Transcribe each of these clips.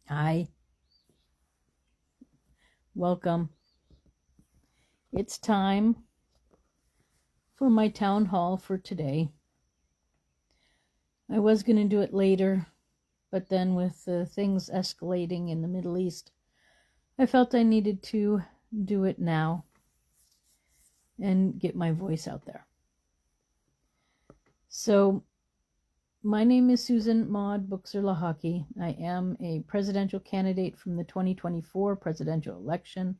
Hi, welcome. It's time for my town hall for today. I was going to do it later, but then with things escalating in the Middle East, I felt I needed to do it now and get my voice out there. So, my name is Susan Maud Buchser-Lochocki. I am a presidential candidate from the 2024 presidential election.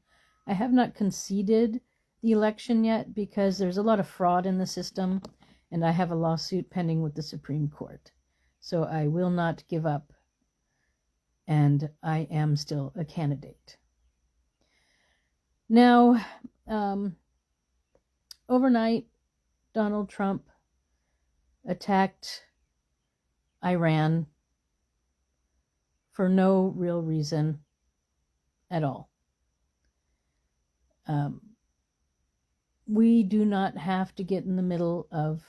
I have not conceded the election yet because there's a lot of fraud in the system, and I have a lawsuit pending with the Supreme Court. So I will not give up, and I am still a candidate. Now, overnight, Donald Trump attacked Iran for no real reason at all. We do not have to get in the middle of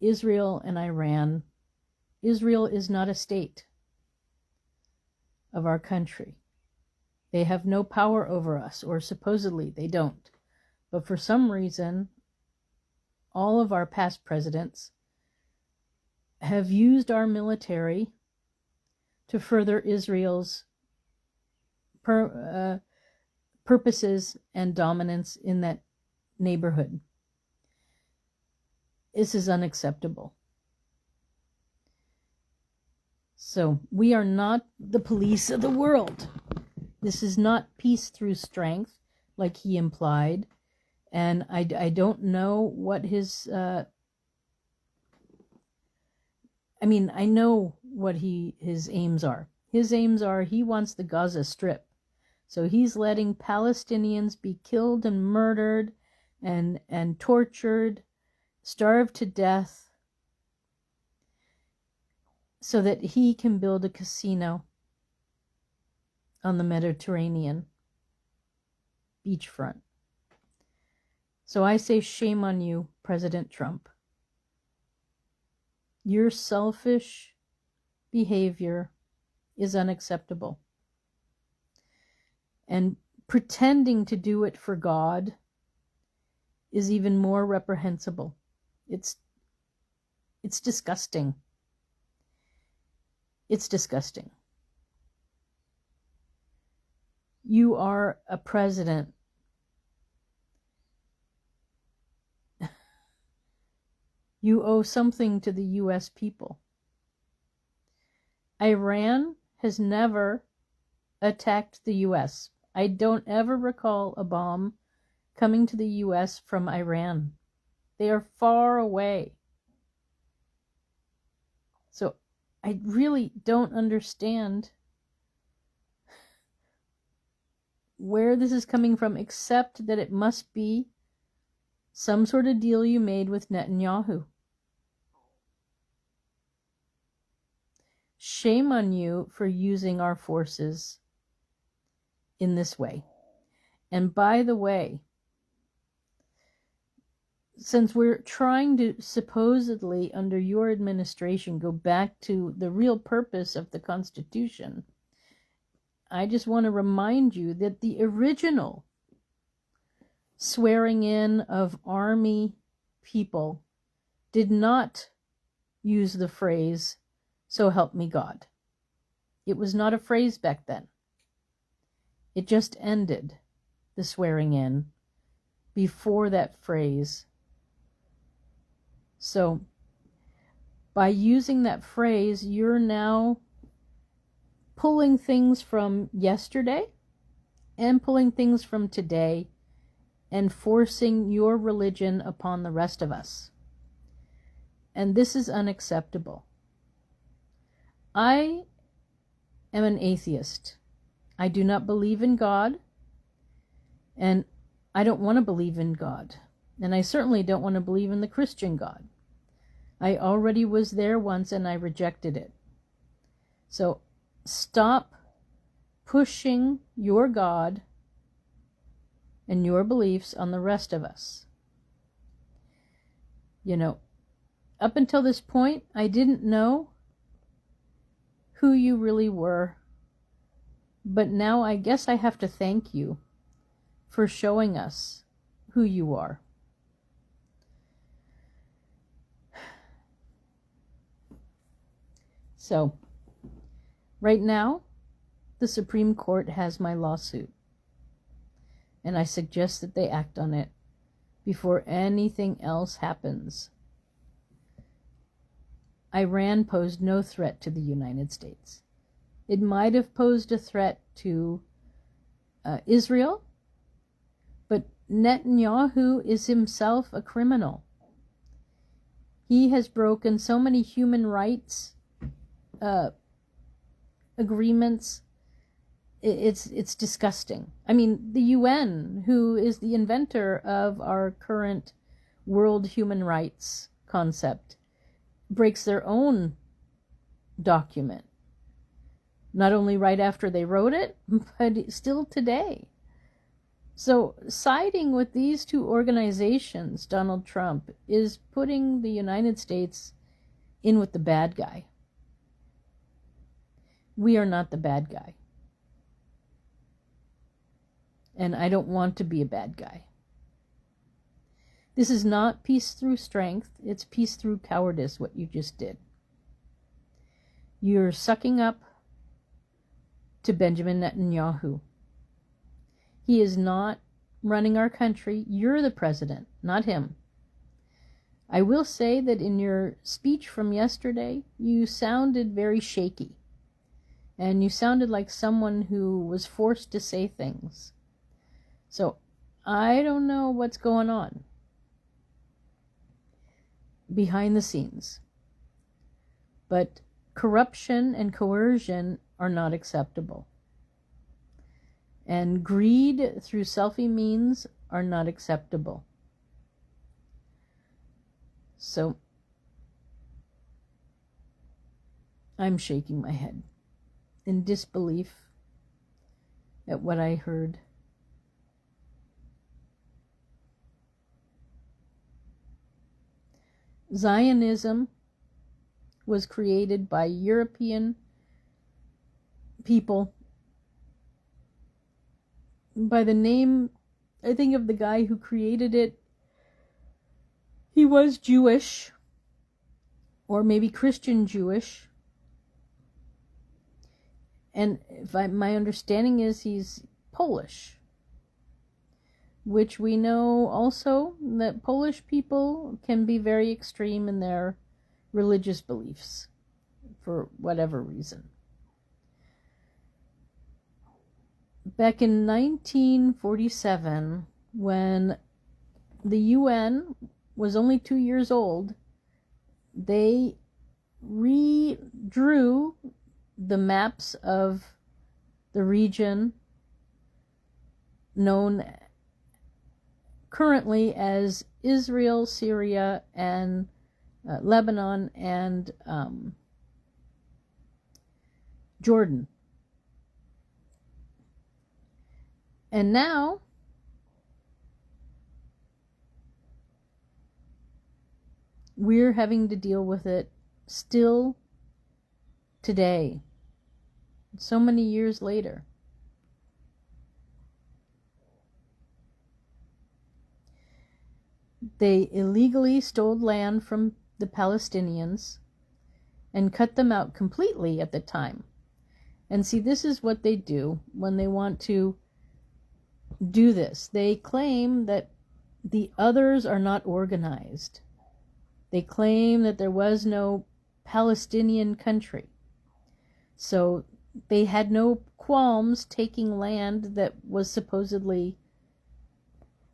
Israel and Iran. Israel is not a state of our country. They have no power over us, or supposedly they don't. But for some reason, all of our past presidents have used our military to further Israel's purposes and dominance in that neighborhood. This is unacceptable. So we are not the police of the world. This is not peace through strength, like he implied. And I don't know what his... I know what his aims are. His aims are he wants the Gaza Strip. So he's letting Palestinians be killed and murdered and tortured, starved to death, so that he can build a casino on the Mediterranean beachfront. So I say shame on you, President Trump. Your selfish behavior is unacceptable. And pretending to do it for God is even more reprehensible. It's disgusting. It's disgusting. You are a president. You owe something to the U.S. people. Iran has never attacked the U.S. I don't ever recall a bomb coming to the U.S. from Iran. They are far away. So I really don't understand where this is coming from, except that it must be some sort of deal you made with Netanyahu. Shame on you for using our forces in this way. And by the way, since we're trying to supposedly, under your administration, go back to the real purpose of the Constitution, I just want to remind you that the original swearing in of army people did not use the phrase, "So help me God." It was not a phrase back then. It just ended the swearing in before that phrase. So by using that phrase, you're now pulling things from yesterday and pulling things from today and forcing your religion upon the rest of us. And this is unacceptable. I am an atheist. I do not believe in God, and I don't want to believe in God. And I certainly don't want to believe in the Christian God. I already was there once and I rejected it. So stop pushing your God and your beliefs on the rest of us. You know, up until this point, I didn't know who you really were But now I guess I have to thank you for showing us who you are. So, right now, the Supreme Court has my lawsuit, and I suggest that they act on it before anything else happens. Iran posed no threat to the United States. It might have posed a threat to Israel, but Netanyahu is himself a criminal. He has broken so many human rights agreements. It's disgusting. I mean, the UN, who is the inventor of our current world human rights concept, breaks their own document. Not only right after they wrote it, but still today. So siding with these two organizations, Donald Trump, is putting the United States in with the bad guy. We are not the bad guy. And I don't want to be a bad guy. This is not peace through strength. It's peace through cowardice, what you just did. You're sucking up to Benjamin Netanyahu. He is not running our country. You're the president, not him. I will say that in your speech from yesterday, you sounded very shaky. And you sounded like someone who was forced to say things. So, I don't know what's going on behind the scenes. But corruption and coercion are not acceptable. And greed through selfie means are not acceptable. So, I'm shaking my head in disbelief at what I heard. Zionism was created by European people by the name, I think, of the guy who created it. He was Jewish, or maybe Christian Jewish. And my understanding is he's Polish, which we know also that Polish people can be very extreme in their religious beliefs for whatever reason. Back in 1947, when the UN was only 2 years old, they redrew the maps of the region known currently as Israel, Syria, and Lebanon, and Jordan. And now we're having to deal with it still today, so many years later. They illegally stole land from the Palestinians and cut them out completely at the time. And see, this is what they do when they want to do this. They claim that the others are not organized. They claim that there was no Palestinian country. So they had no qualms taking land that was supposedly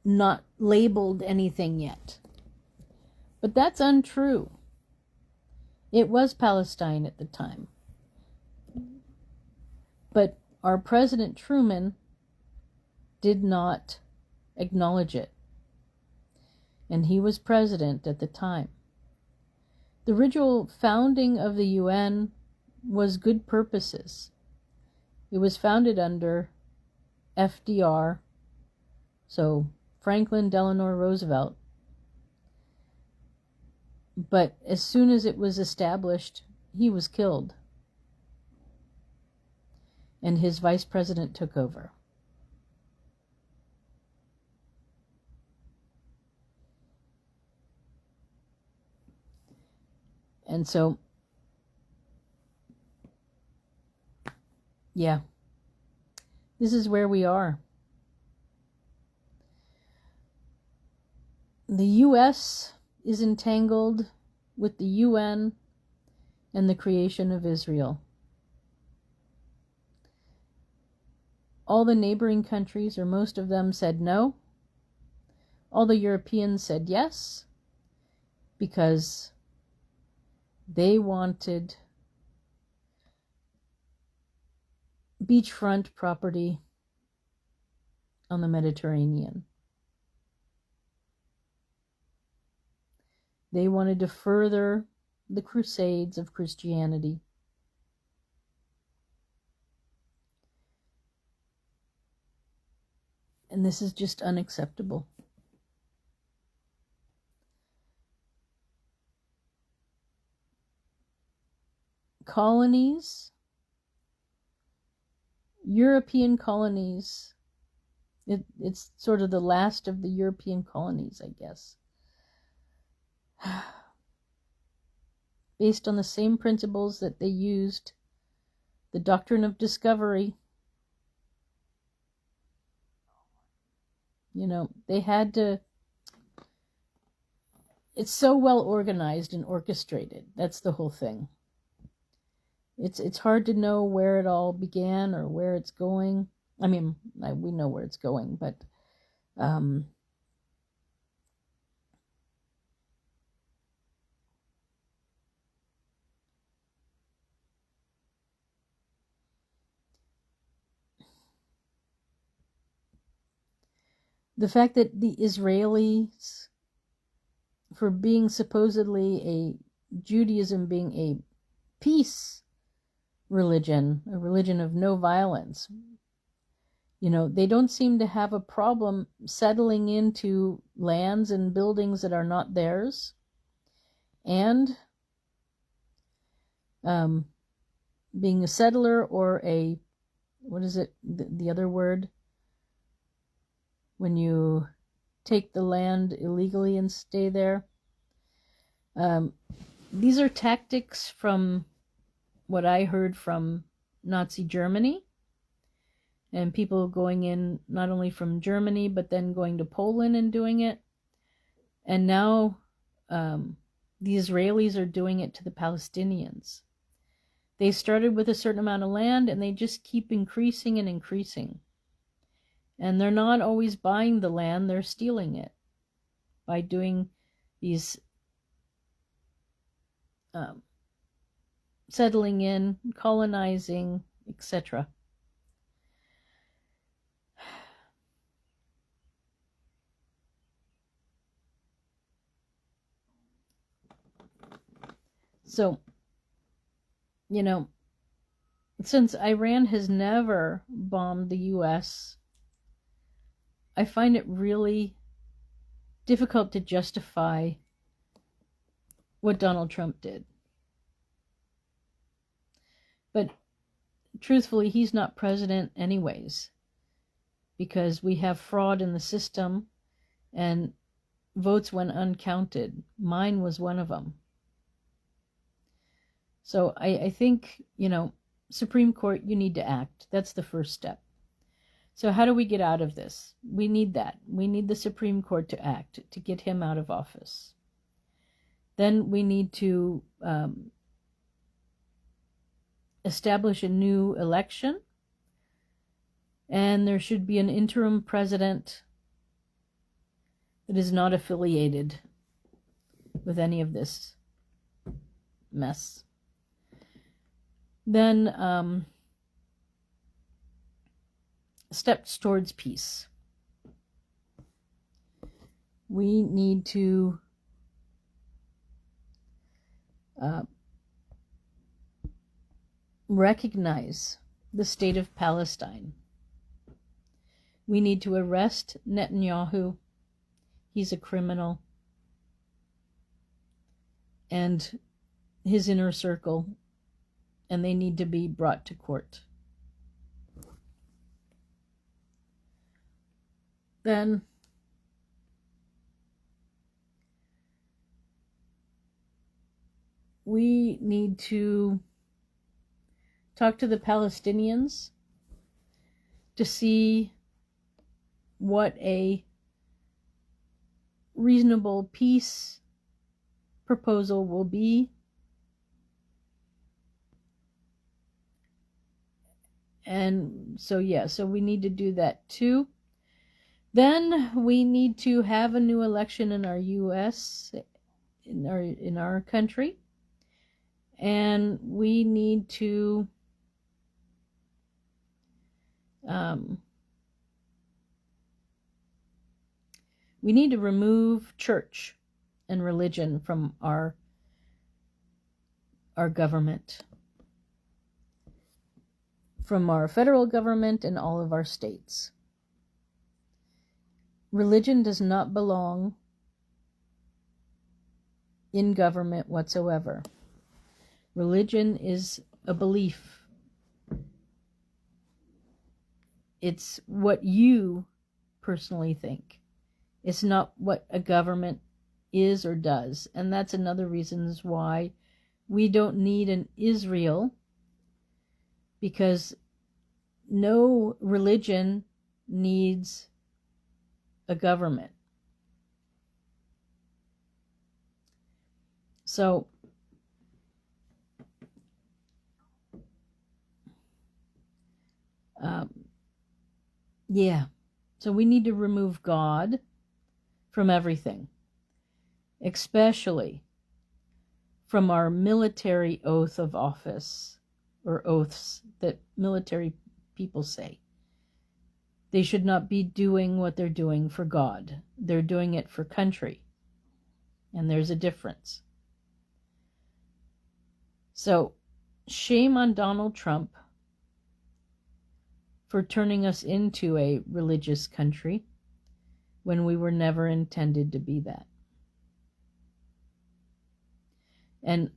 not labeled anything yet. But that's untrue. It was Palestine at the time. But our President Truman did not acknowledge it. And he was president at the time. The original founding of the UN was good purposes. It was founded under FDR, so Franklin Delano Roosevelt. But as soon as it was established, he was killed. and his vice president took over. And so, yeah, this is where we are. The U.S. is entangled with the UN and the creation of Israel. All the neighboring countries, or most of them, said no. All the Europeans said yes, because they wanted beachfront property on the Mediterranean. They wanted to further the crusades of Christianity. And this is just unacceptable. Colonies, European colonies, it's sort of the last of the European colonies, I guess. Based on the same principles that they used, the doctrine of discovery. You know, they had to, it's so well organized and orchestrated. That's the whole thing. It's hard to know where it all began or where it's going. I mean, we know where it's going, but the fact that the Israelis, for being supposedly Judaism being a peace religion, a religion of no violence, you know, they don't seem to have a problem settling into lands and buildings that are not theirs, and being a settler, or what is it, the other word, when you take the land illegally and stay there. These are tactics from what I heard from Nazi Germany, and people going in not only from Germany, but then going to Poland and doing it. And now the Israelis are doing it to the Palestinians. They started with a certain amount of land, and they just keep increasing and increasing. And they're not always buying the land, they're stealing it by doing these settling in, colonizing, etc. So, you know, since Iran has never bombed the US, I find it really difficult to justify what Donald Trump did. But truthfully, he's not president anyways, because we have fraud in the system and votes went uncounted. Mine was one of them. So I think, you know, Supreme Court, you need to act. That's the first step. So how do we get out of this? We need that. We need the Supreme Court to act, to get him out of office. Then we need to establish a new election, and there should be an interim president that is not affiliated with any of this mess. Then steps towards peace. We need to recognize the state of Palestine. We need to arrest Netanyahu. He's a criminal. And his inner circle, and they need to be brought to court. then we need to talk to the Palestinians to see what a reasonable peace proposal will be. And so we need to do that too. Then we need to have a new election in our US, in our country, and we need to remove church and religion from our government, from our federal government and all of our states. Religion does not belong in government whatsoever. Religion is a belief. It's what you personally think. It's not what a government is or does. And that's another reason why we don't need an Israel, because no religion needs a government. So so we need to remove God from everything, especially from our military oath of office, or oaths that military people say. They should not be doing what they're doing for God. They're doing it for country. And there's a difference. So, shame on Donald Trump for turning us into a religious country when we were never intended to be that. And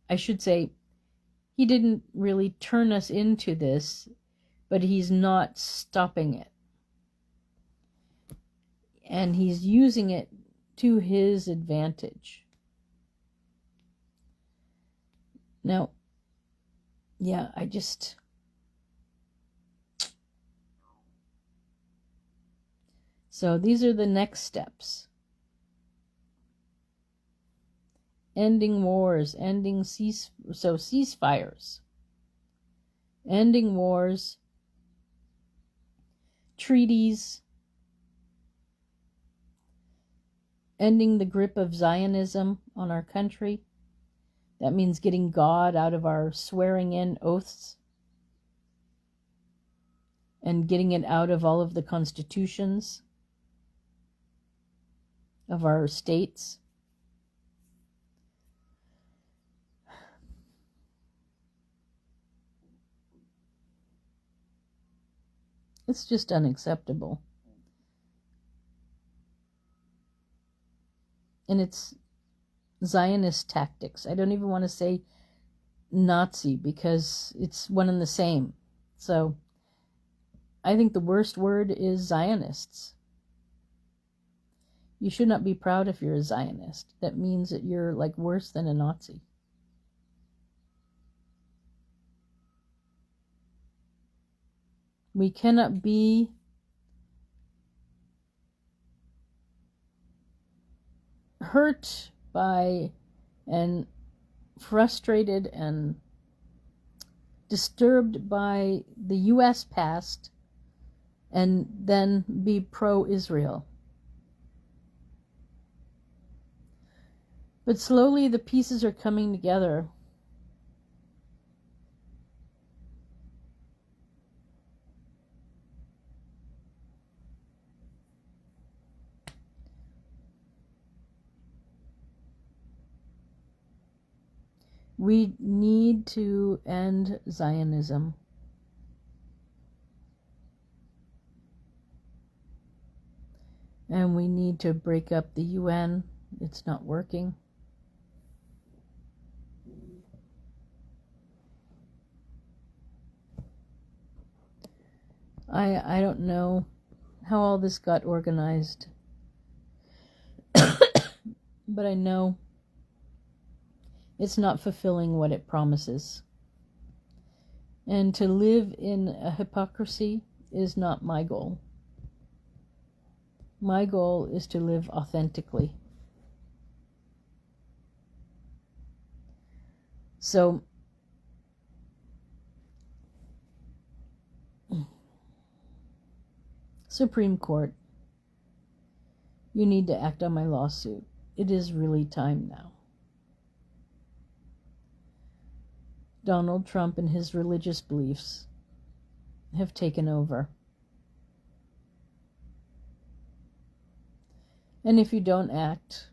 I should say, he didn't really turn us into this, but he's not stopping it. And he's using it to his advantage. Now, so these are the next steps. Ending wars, ceasefires, ending wars, treaties, ending the grip of Zionism on our country. That means getting God out of our swearing-in oaths and getting it out of all of the constitutions of our states. It's just unacceptable. And it's Zionist tactics. I don't even want to say Nazi, because it's one and the same. So I think the worst word is Zionists. You should not be proud if you're a Zionist. That means that you're like worse than a Nazi. We cannot be hurt by and frustrated and disturbed by the U.S. past and then be pro-Israel. But slowly the pieces are coming together. We need to end Zionism. And we need to break up the UN. It's not working. I don't know how all this got organized. But I know it's not fulfilling what it promises. And to live in a hypocrisy is not my goal. My goal is to live authentically. So, Supreme Court, you need to act on my lawsuit. It is really time now. Donald Trump and his religious beliefs have taken over. And if you don't act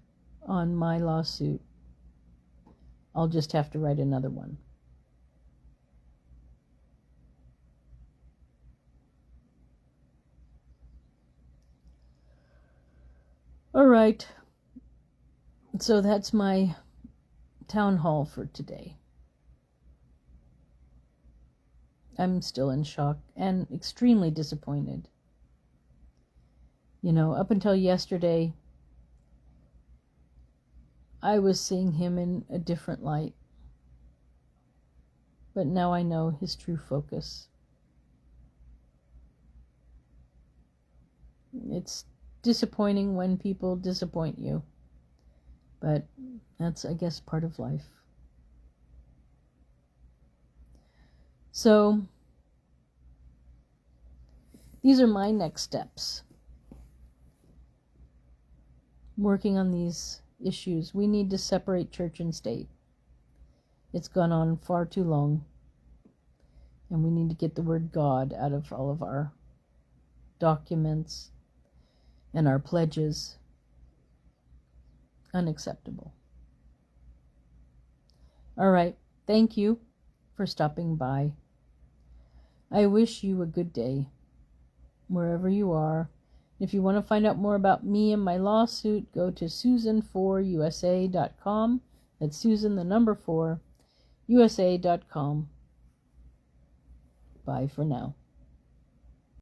on my lawsuit, I'll just have to write another one. All right. So that's my town hall for today. I'm still in shock and extremely disappointed. You know, up until yesterday, I was seeing him in a different light. But now I know his true focus. It's disappointing when people disappoint you. But that's, I guess, part of life. So, these are my next steps. Working on these issues. We need to separate church and state. It's gone on far too long. And we need to get the word God out of all of our documents and our pledges. Unacceptable. All right. Thank you for stopping by. I wish you a good day, wherever you are. If you want to find out more about me and my lawsuit, go to susan4usa.com. That's Susan, the number 4, USA.com. Bye for now.